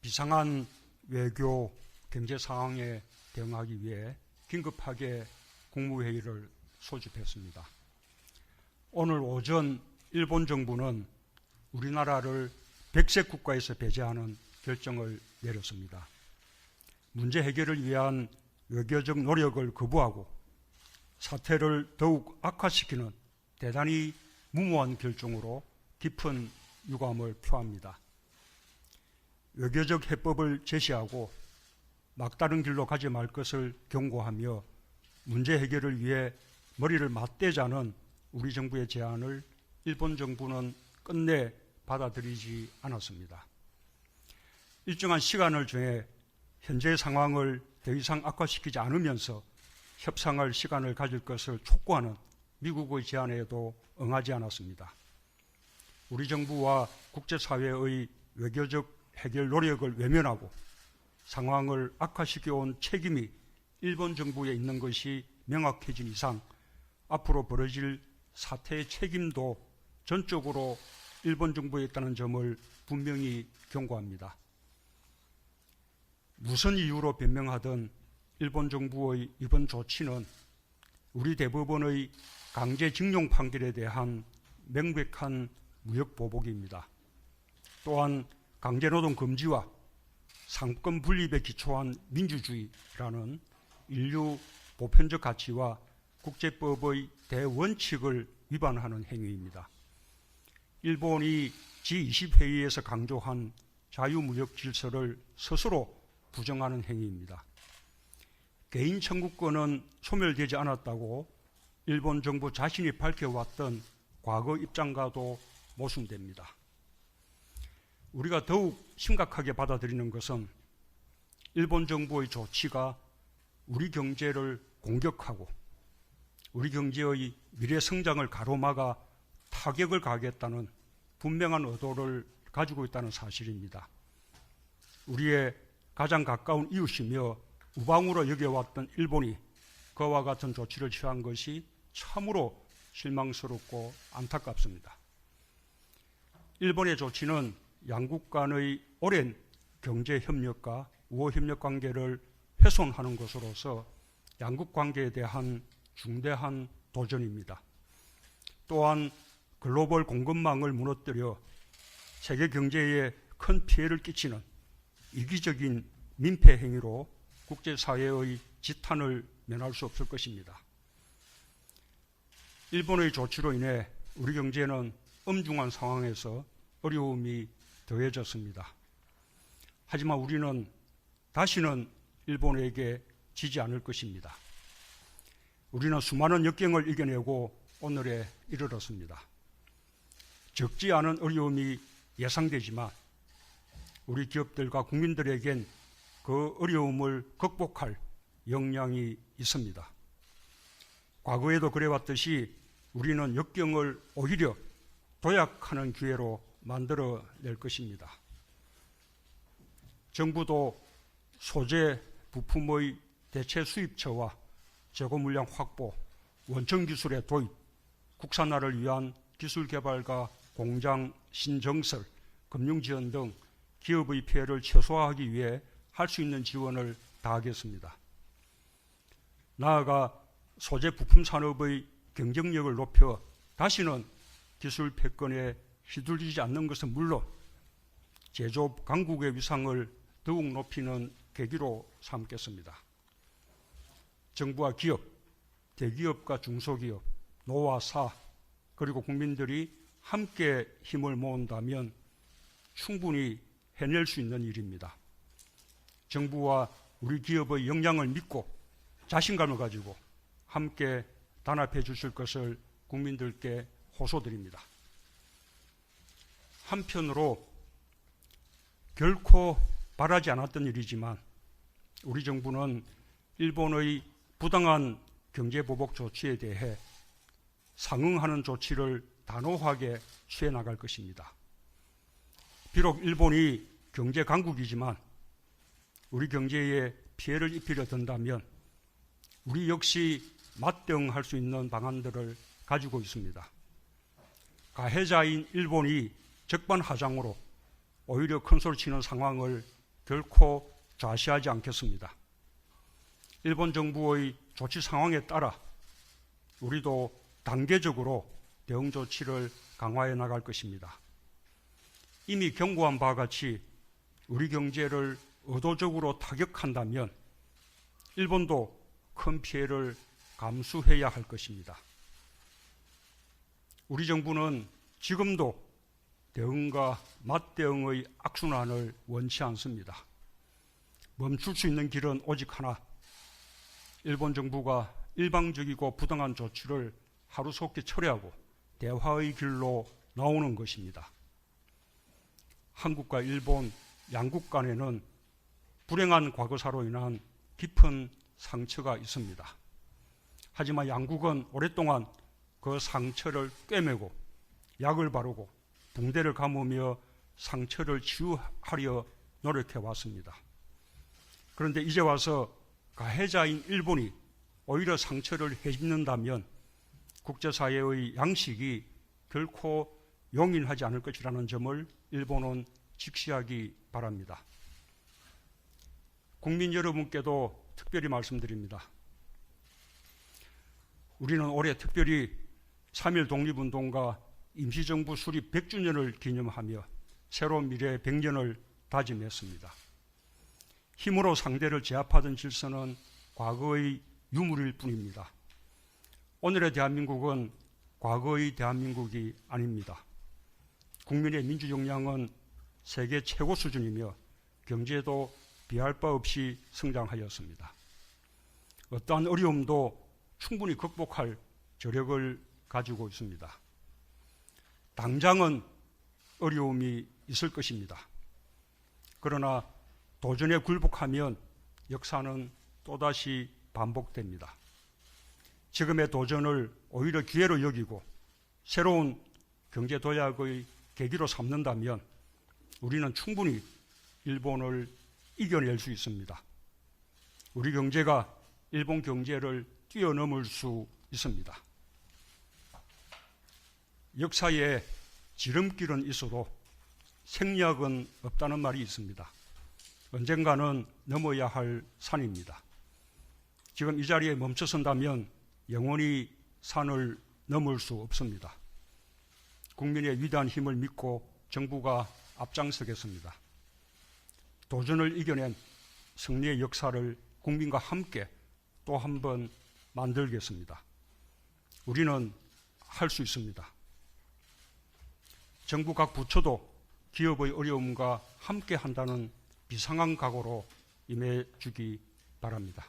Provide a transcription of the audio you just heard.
비상한 외교 경제 상황에 대응하기 위해 긴급하게 국무회의를 소집했습니다. 오늘 오전 일본 정부는 우리나라를 백색 국가에서 배제하는 결정을 내렸습니다. 문제 해결을 위한 외교적 노력을 거부하고 사태를 더욱 악화시키는 대단히 무모한 결정으로 깊은 유감을 표합니다. 외교적 해법을 제시하고 막다른 길로 가지 말 것을 경고하며 문제 해결을 위해 머리를 맞대자는 우리 정부의 제안을 일본 정부는 끝내 받아들이지 않았습니다. 일정한 시간을 정해 현재 상황을 더 이상 악화시키지 않으면서 협상할 시간을 가질 것을 촉구하는 미국의 제안에도 응하지 않았습니다. 우리 정부와 국제사회의 외교적 해결 노력을 외면하고 상황을 악화시켜온 책임이 일본 정부에 있는 것이 명확해진 이상 앞으로 벌어질 사태의 책임도 전적으로 일본 정부에 있다는 점을 분명히 경고합니다. 무슨 이유로 변명하든 일본 정부의 이번 조치는 우리 대법원의 강제징용 판결에 대한 명백한 무역 보복입니다. 또한 강제노동 금지와 상권 분립에 기초한 민주주의라는 인류 보편적 가치와 국제법의 대원칙을 위반하는 행위입니다. 일본이 G20회의에서 강조한 자유무역 질서를 스스로 부정하는 행위입니다. 개인 청구권은 소멸되지 않았다고 일본 정부 자신이 밝혀왔던 과거 입장과도 모순됩니다. 우리가 더욱 심각하게 받아들이는 것은 일본 정부의 조치가 우리 경제를 공격하고 우리 경제의 미래 성장을 가로막아 타격을 가하겠다는 분명한 의도를 가지고 있다는 사실입니다. 우리의 가장 가까운 이웃이며 우방으로 여겨왔던 일본이 그와 같은 조치를 취한 것이 참으로 실망스럽고 안타깝습니다. 일본의 조치는 양국 간의 오랜 경제협력과 우호협력 관계를 훼손하는 것으로서 양국 관계에 대한 중대한 도전입니다. 또한 글로벌 공급망을 무너뜨려 세계 경제에 큰 피해를 끼치는 이기적인 민폐 행위로 국제사회의 지탄을 면할 수 없을 것입니다. 일본의 조치로 인해 우리 경제는 엄중한 상황에서 어려움이 더해졌습니다. 하지만 우리는 다시는 일본에게 지지 않을 것입니다. 우리는 수많은 역경을 이겨내고 오늘에 이르렀습니다. 적지 않은 어려움이 예상되지만 우리 기업들과 국민들에겐 그 어려움을 극복할 역량이 있습니다. 과거에도 그래왔듯이 우리는 역경을 오히려 도약하는 기회로 만들어낼 것입니다. 정부도 소재 부품의 대체 수입처와 재고 물량 확보, 원천 기술의 도입, 국산화를 위한 기술 개발과 공장 신정설, 금융 지원 등 기업의 피해를 최소화하기 위해 할 수 있는 지원을 다하겠습니다. 나아가 소재 부품 산업의 경쟁력을 높여 다시는 기술 패권에 휘둘리지 않는 것은 물론 제조업 강국의 위상을 더욱 높이는 계기로 삼겠습니다. 정부와 기업, 대기업과 중소기업, 노와 사, 그리고 국민들이 함께 힘을 모은다면 충분히 해낼 수 있는 일입니다. 정부와 우리 기업의 역량을 믿고 자신감을 가지고 함께 단합해 주실 것을 국민들께 호소드립니다. 한편으로 결코 바라지 않았던 일이지만 우리 정부는 일본의 부당한 경제보복 조치에 대해 상응하는 조치를 단호하게 취해 나갈 것입니다. 비록 일본이 경제 강국이지만 우리 경제에 피해를 입히려 든다면 우리 역시 맞대응할 수 있는 방안들을 가지고 있습니다. 가해자인 일본이 적반하장으로 오히려 큰소리 치는 상황을 결코 좌시하지 않겠습니다. 일본 정부의 조치 상황에 따라 우리도 단계적으로 대응 조치를 강화해 나갈 것입니다. 이미 경고한 바와 같이 우리 경제를 의도적으로 타격한다면 일본도 큰 피해를 감수해야 할 것입니다. 우리 정부는 지금도 대응과 맞대응의 악순환을 원치 않습니다. 멈출 수 있는 길은 오직 하나, 일본 정부가 일방적이고 부당한 조치를 하루속히 처리하고 대화의 길로 나오는 것입니다. 한국과 일본 양국 간에는 불행한 과거사로 인한 깊은 상처가 있습니다. 하지만 양국은 오랫동안 그 상처를 꿰매고 약을 바르고 붕대를 감으며 상처를 치유하려 노력해 왔습니다. 그런데 이제 와서 가해자인 일본이 오히려 상처를 해집는다면 국제사회의 양식이 결코 용인하지 않을 것이라는 점을 일본은 직시하기 바랍니다. 국민 여러분께도 특별히 말씀드립니다. 우리는 올해 특별히 3.1 독립운동과 임시정부 수립 100주년을 기념하며 새로운 미래의 100년을 다짐했습니다. 힘으로 상대를 제압하던 질서는 과거의 유물일 뿐입니다. 오늘의 대한민국은 과거의 대한민국이 아닙니다. 국민의 민주 역량은 세계 최고 수준이며 경제도 비할 바 없이 성장하였습니다. 어떠한 어려움도 충분히 극복할 저력을 가지고 있습니다. 당장은 어려움이 있을 것입니다. 그러나 도전에 굴복하면 역사는 또다시 반복됩니다. 지금의 도전을 오히려 기회로 여기고 새로운 경제 도약의 계기로 삼는다면 우리는 충분히 일본을 이겨낼 수 있습니다. 우리 경제가 일본 경제를 뛰어넘을 수 있습니다. 역사에 지름길은 있어도 생략은 없다는 말이 있습니다. 언젠가는 넘어야 할 산입니다. 지금 이 자리에 멈춰선다면 영원히 산을 넘을 수 없습니다. 국민의 위대한 힘을 믿고 정부가 앞장서겠습니다. 도전을 이겨낸 승리의 역사를 국민과 함께 또 한 번 만들겠습니다. 우리는 할 수 있습니다. 정부 각 부처도 기업의 어려움과 함께 한다는 비상한 각오로 임해 주기 바랍니다.